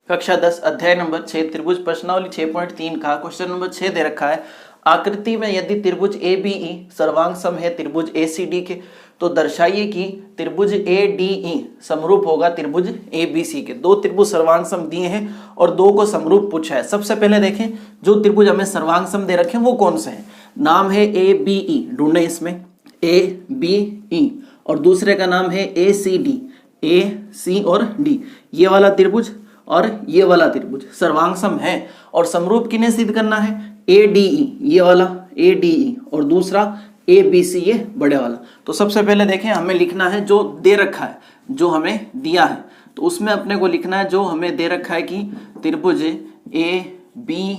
कक्षा 10 अध्याय नंबर 6 त्रिभुज प्रश्नावली 6.3 का क्वेश्चन नंबर 6 दे रखा है। आकृति में यदि त्रिभुज ABE सर्वांग सम है त्रिभुज ACD के तो दर्शाइए कि त्रिभुज ADE समरूप होगा त्रिभुज ABC के। दो त्रिभुज सर्वांग सम दिए हैं और दो को समरूप पूछा है। सबसे पहले देखें जो त्रिभुज हमें सर्वांग सम दे रखे हैं वो कौन से हैं। नाम है ABE, ढूंढे इसमें ABE, और दूसरे का नाम है ACD, AC और D। ये वाला त्रिभुज और ये वाला त्रिभुज सर्वांग सम है और समरूप किन्हें सिद्ध करना है, ADE, ये वाला ADE और दूसरा ABC, ये बड़े वाला। तो सबसे पहले देखें हमें लिखना है जो दे रखा है, जो हमें दिया है तो उसमें अपने को लिखना है जो हमें दे रखा है कि त्रिभुज ABE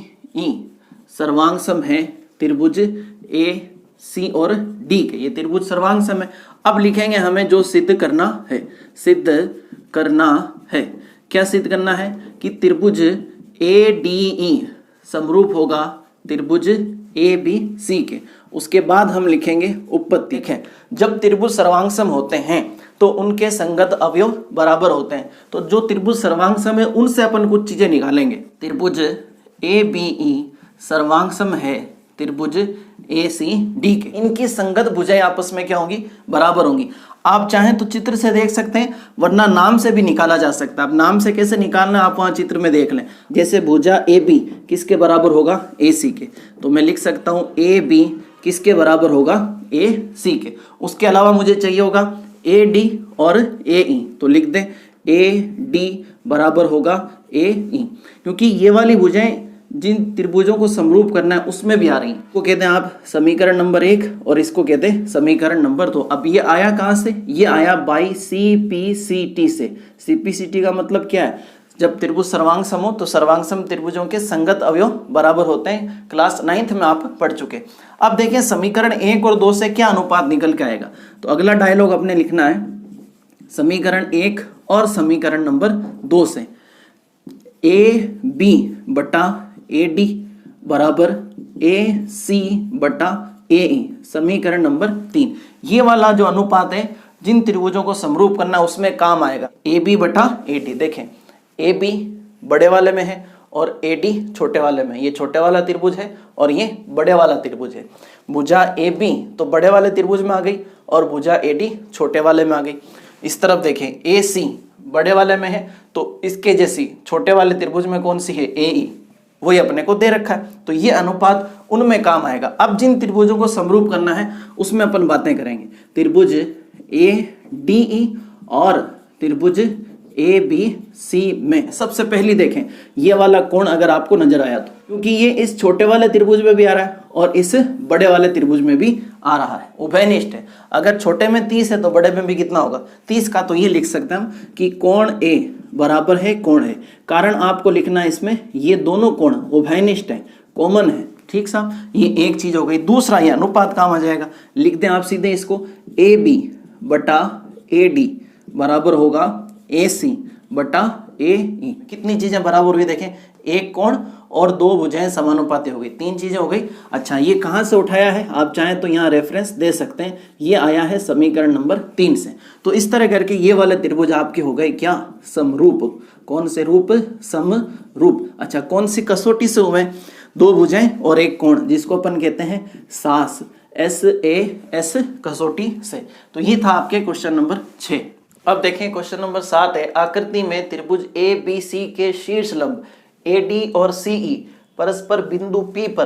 सर्वांग सम है त्रिभुज AC और D के। ये त्रिभुज सर्वांग सम है। अब लिखेंगे हमें जो सिद्ध करना है, सिद्ध करना है। क्या सिद्ध करना है कि त्रिभुज ADE समरूप होगा त्रिभुज ABC के। उसके बाद हम लिखेंगे उत्पत्ति है। जब त्रिभुज सर्वांग सम होते हैं तो उनके संगत अवयव बराबर होते हैं। तो जो त्रिभुज सर्वांग सम है उनसे अपन कुछ चीजें निकालेंगे। त्रिभुज ABE सर्वांग सम है त्रिभुज ACD के। इनकी संगत भुजाएं आपस में क्या होंगी, बराबर होंगी। आप चाहें तो चित्र से देख सकते हैं वरना नाम से भी निकाला जा सकता है। अब नाम से कैसे निकालना आप वहां चित्र में देख लें। जैसे भुजा AB किसके बराबर होगा, AC के। तो मैं लिख सकता हूं AB किसके बराबर होगा, AC के। उसके अलावा मुझे चाहिए होगा AD और AE, तो लिख दें AD बराबर होगा AE, क्योंकि ये वाली भुजाएं जिन त्रिभुजों को समरूप करना है उसमें भी आ रही हैं। इसको कहते हैं आप समीकरण नंबर 1 और इसको कहते हैं समीकरण नंबर 2। अब ये आया कहाँ से, ये आया बाई CPCT से। CPCT का मतलब क्या है, जब त्रिभुज सर्वांग सम हो तो सर्वांग सम त्रिभुजों के संगत अवयव बराबर होते हैं। क्लास 9th में आप पढ़ चुके। अब देखें समीकरण 1 और 2 से क्या अनुपात निकल के आएगा। तो अगला डायलॉग अपने लिखना है समीकरण 1 और समीकरण नंबर 2 से AB बटा AD बराबर AC बटा AE, समीकरण नंबर 3। ये वाला जो अनुपात है जिन त्रिभुजों को समरूप करना है उसमें काम आएगा। AB बटा AD, देखें AB बड़े वाले में है और AD छोटे वाले में। ये छोटे वाला त्रिभुज है और ये बड़े वाला त्रिभुज है। भुजा AB तो बड़े वाले त्रिभुज में आ गई और भुजा AD छोटे वाले में आ गई। इस तरफ देखें AC बड़े वाले में है तो इसके जैसी छोटे वाले त्रिभुज में कौन सी है, AE, वही अपने को दे रखा है। तो ये अनुपात उनमें काम आएगा। अब जिन त्रिभुजों को समरूप करना है उसमें अपन बातें करेंगे। त्रिभुज ADE और त्रिभुज ABC में सबसे पहली देखें ये वाला कोण अगर आपको नजर आया तो, क्योंकि ये इस छोटे वाले त्रिभुज में भी आ रहा है और इस बड़े वाले त्रिभुज में भी आ रहा है, उभयनिष्ठ है। अगर छोटे में 30 है तो बड़े में भी कितना होगा, 30 का। तो ये लिख सकते हैं हम कि कोण A बराबर है कोण है। कारण आपको लिखना है इसमें ये दोनों कोण उभयनिष्ठ है, कॉमन है। ठीक साहब, ये एक चीज हो गई। दूसरा ये अनुपात काम आ जाएगा। लिख दें आप सीधे इसको AB बटा AD बराबर होगा AC बटा AE। कितनी चीजें बराबर हुई देखें, एक कोण और दो भुजाएं समानुपाती हो गई, 3 चीजें हो गई। अच्छा, ये कहाँ से उठाया है, आप चाहें तो यहाँ रेफरेंस दे सकते हैं। ये आया है समीकरण नंबर 3 से। तो इस तरह करके ये वाले त्रिभुज आपके हो गए क्या, समरूप। कौन से रूप, समरूप। अच्छा, कौन सी कसौटी से हुए, 2 भुजाएं और एक कोण, जिसको अपन कहते हैं SAS, SAS कसौटी से। तो ये था आपके क्वेश्चन नंबर 6। अब देखें क्वेश्चन नंबर 7 है। आकृति में त्रिभुज ABC के शीर्ष लंब AD और CE परस्पर बिंदु P पर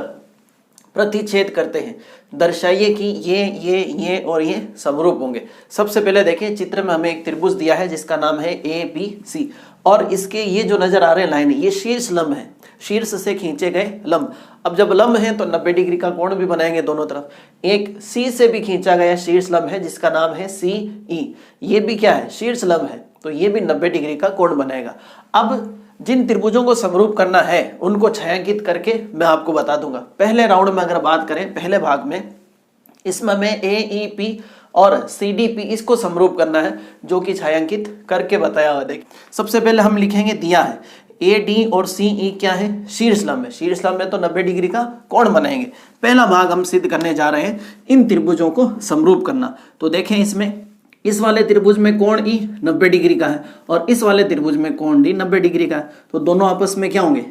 प्रतिच्छेद करते हैं। दर्शाइए कि ये और ये समरूप होंगे। सबसे पहले देखें चित्र में हमें एक त्रिभुज दिया है जिसका नाम है ABC और इसके ये जो नजर आ रहे हैं लाइन, ये शीर्ष लंब है, शीर्ष से खींचे गए लंब। अब जब लंब है तो 90 डिग्री का कोण भी बनाएंगे दोनों तरफ। एक C से भी खींचा गया शीर्ष लंब है जिसका नाम है CE, ये भी क्या है, शीर्ष लंब है, तो ये भी 90 डिग्री का कोण बनेगा। अब जिन त्रिभुजों को समरूप करना है उनको छायांकित करके मैं आपको बता दूंगा। पहले राउंड में अगर बात करें, पहले भाग में, इसमें हमें AEP और CDP इसको समरूप करना है जो कि छायांकित करके बताया हुआ। देख सबसे पहले हम लिखेंगे, दिया है AD और CE क्या है, शीर्ष लंब है। शीर्ष लंब में तो 90 डिग्री का कोण बनाएंगे। पहला भाग हम सिद्ध करने जा रहे हैं इन त्रिभुजों को समरूप करना। तो देखें इसमें इस वाले त्रिभुज में कोण ई 90 डिग्री का है और इस वाले त्रिभुज में कोण डी 90 डिग्री का है, तो दोनों आपस में क्या होंगे,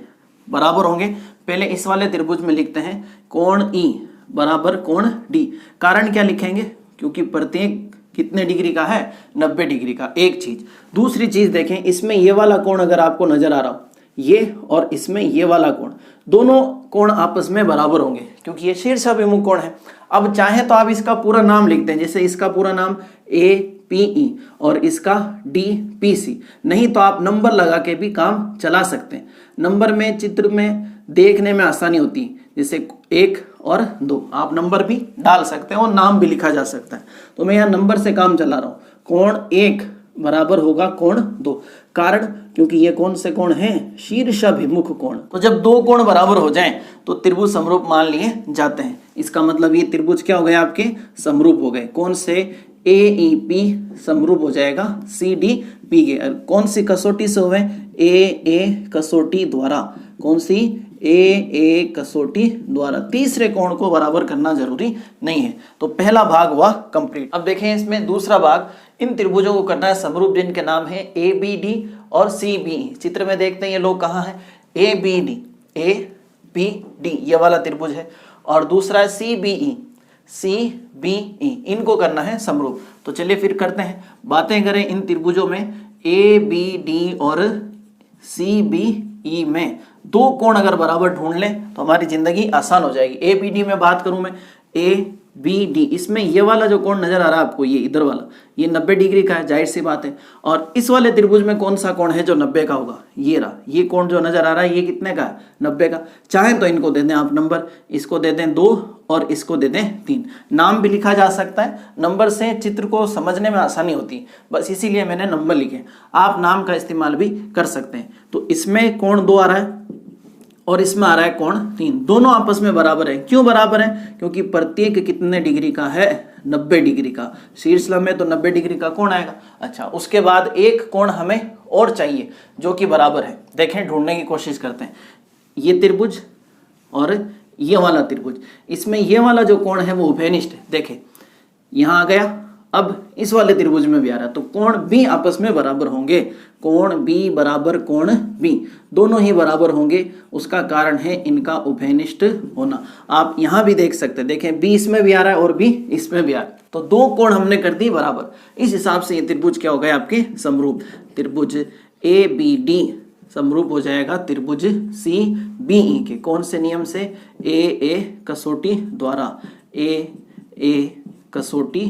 बराबर होंगे। पहले इस वाले त्रिभुज में लिखते हैं कोण ई बराबर कोण डी। कारण क्या लिखेंगे, क्योंकि प्रत्येक कितने डिग्री का है, 90 डिग्री का, एक चीज। दूसरी चीज देखें, इसमें ये वाला कोण अगर आपको नजर आ रहा हो, ये और इसमें ये वाला कोण, दोनों कोण आपस में बराबर होंगे क्योंकि ये शीर्षाभिमुख कोण है। अब चाहे तो आप इसका पूरा नाम लिखते हैं, जैसे इसका पूरा नाम APE और इसका DPC, नहीं तो आप नंबर लगा के भी काम चला सकते हैं। नंबर में चित्र में देखने में आसानी होती है, जैसे 1 और 2 आप नंबर भी डाल सकते हैं और नाम भी लिखा जा सकता है। तो मैं यहाँ नंबर से काम चला रहा हूँ। कोण 1 बराबर होगा कोण 2, कारण क्योंकि ये कौन से कोण हैं, शीर्षाभिमुख कोण। तो जब दो कोण बराबर हो जाएं तो त्रिभुज समरूप मान लिए जाते हैं। इसका मतलब ये त्रिभुज क्या हो गए, आपके समरूप हो गए। कौन से, AEP समरूप हो जाएगा CDP के। कौन सी कसौटी से हुए, AA कसौटी द्वारा। कौन सी, AA कसौटी द्वारा। तीसरे कोण को बराबर करना जरूरी नहीं है। तो पहला भाग हुआ कंप्लीट। अब देखें इसमें दूसरा भाग, इन त्रिभुजों को करना है समरूप जिनके नाम है ABD और CBE। चित्र में देखते हैं ये लोग कहाँ हैं, ABD ये वाला त्रिभुज है और दूसरा है CBE, इनको करना है समरूप। तो चलिए फिर करते हैं, बातें करें इन त्रिभुजों में। ABD और CBE में दो कोण अगर बराबर ढूंढ लें तो हमारी जिंदगी आसान हो जाएगी। ABD में बात करूं मैं, ABD, इसमें ये वाला जो कोण नजर आ रहा है आपको, ये इधर वाला, ये 90 डिग्री का है, जाहिर सी बात है। और इस वाले त्रिभुज में कौन सा कोण है जो 90 का होगा, ये रहा। ये कोण जो नजर आ रहा है ये कितने का है, 90 का। चाहे तो इनको दे दें आप नंबर, इसको दे दें 2 और इसको दे दें 3। नाम भी लिखा जा सकता है, नंबर से चित्र को समझने में आसानी होती है, बस इसीलिए मैंने नंबर लिखे। आप नाम का इस्तेमाल भी कर सकते हैं। तो इसमें कोण 2 आ रहा है और इसमें आ रहा है कोण 3, दोनों आपस में बराबर है। क्यों बराबर है, क्योंकि प्रत्येक कितने डिग्री का है, 90 डिग्री का। शीर्ष लंब में तो 90 डिग्री का कोण आएगा। अच्छा, उसके बाद एक कोण हमें और चाहिए जो कि बराबर है। देखें, ढूंढने की कोशिश करते हैं। ये त्रिभुज और ये वाला त्रिभुज, इसमें ये वाला जो कोण है वो उभयनिष्ठ है। देखें यहाँ आ गया, अब इस वाले त्रिभुज में भी आ रहा है, तो कोण B आपस में बराबर होंगे। कोण B बराबर कोण B, दोनों ही बराबर होंगे। उसका कारण है इनका उभयनिष्ठ होना। आप यहाँ भी देख सकते हैं, देखें B इसमें भी आ रहा है और B इसमें भी आ रहा है, तो दो कोण हमने कर दी बराबर। इस हिसाब से ये त्रिभुज क्या हो गए आपके, समरूप। त्रिभुज ABD समरूप हो जाएगा त्रिभुज CBE के। कौन से नियम से, AA कसौटी द्वारा, AA कसौटी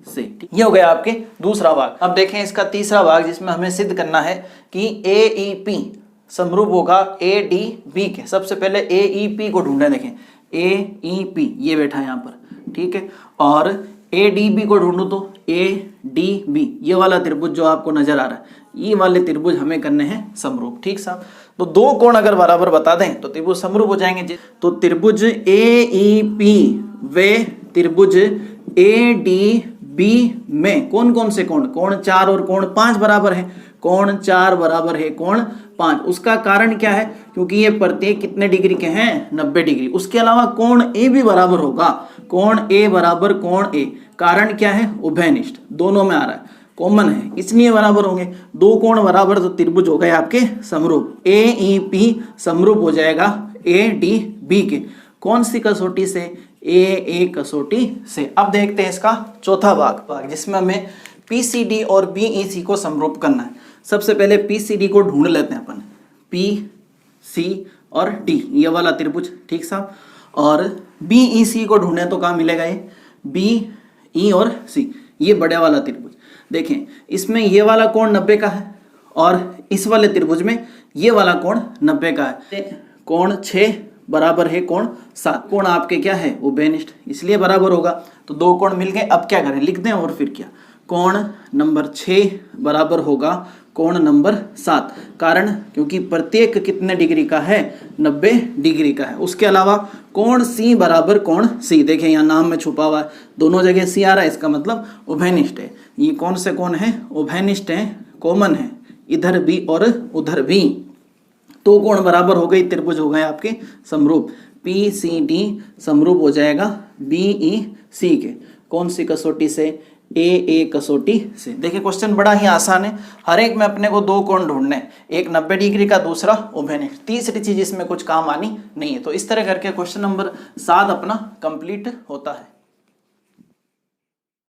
से। ये हो गया आपके दूसरा भाग। अब देखें इसका तीसरा भाग, जिसमें हमें सिद्ध करना है कि AEP समरूप होगा ADB के। सबसे पहले AEP को ढूंढे। देखें AEP ये बैठा है यहाँ पर, ठीक है, और ADB को ढूंढूं तो ADB ये वाला त्रिभुज जो आपको नजर आ रहा है, ये वाले त्रिभुज हमें करने हैं समरूप। ठीक साहब, तो दो कोण अगर बराबर बता दें तो त्रिभुज समरूप हो जाएंगे। तो त्रिभुज AEP वे त्रिभुज ADB में कौन कौन से कोण, कोण 4 और कोण 5 बराबर है। कोण 4 बराबर है कोण 5। उसका कारण क्या है, क्योंकि ये प्रत्येक कितने डिग्री के हैं, 90 डिग्री। उसके अलावा कोण A भी बराबर होगा। कोण A बराबर कोण A, कारण क्या है, उभयनिष्ठ, दोनों में आ रहा है, कॉमन है, इसलिए बराबर होंगे। दो कोण बराबर तो त्रिभुज हो गए आपके समरूप। AEP समरूप हो जाएगा ADB के। कौन सी कसौटी से, AA कसौटी से। अब देखते हैं इसका चौथा भाग, जिसमें हमें PCD और BEC को समरूप करना है। सबसे पहले PCD को ढूंढ लेते हैं अपन, PC और D ये वाला त्रिभुज, ठीक साहब। और BEC को ढूंढे तो कहाँ मिलेगा, ये BE और C ये बड़े वाला त्रिभुज। देखें इसमें ये वाला कोण 90 का है और इस वाले त्रिभुज में ये वाला कोण 90 का है। कोण 6 बराबर है कोण 7। कोण आपके क्या है, उभयनिष्ठ, इसलिए बराबर होगा। तो दो कोण मिल गए। अब क्या करें, लिख दें और फिर क्या, कोण नंबर 6 बराबर होगा कोण नंबर 7। कारण क्योंकि प्रत्येक कितने डिग्री का है, 90 डिग्री का है। उसके अलावा कोण C बराबर कोण C। देखें यहाँ नाम में छुपा हुआ है, दोनों जगह C आ रहा है, इसका मतलब उभयनिष्ठ है। ये कौन से कोण है, उभयनिष्ठ है, कॉमन है, इधर भी और उधर भी। तो कोण बराबर हो गई, त्रिभुज हो गए आपके समरूप। PCD समरूप हो जाएगा BEC के। कौन सी कसौटी से, ए कसौटी से। देखिए क्वेश्चन बड़ा ही आसान है, हर एक में अपने को दो कोण ढूंढने, एक 90 डिग्री का, दूसरा उभयनिष्ठ, तीसरी चीज इसमें कुछ काम आनी नहीं है। तो इस तरह करके क्वेश्चन नंबर 7 अपना कंप्लीट होता है।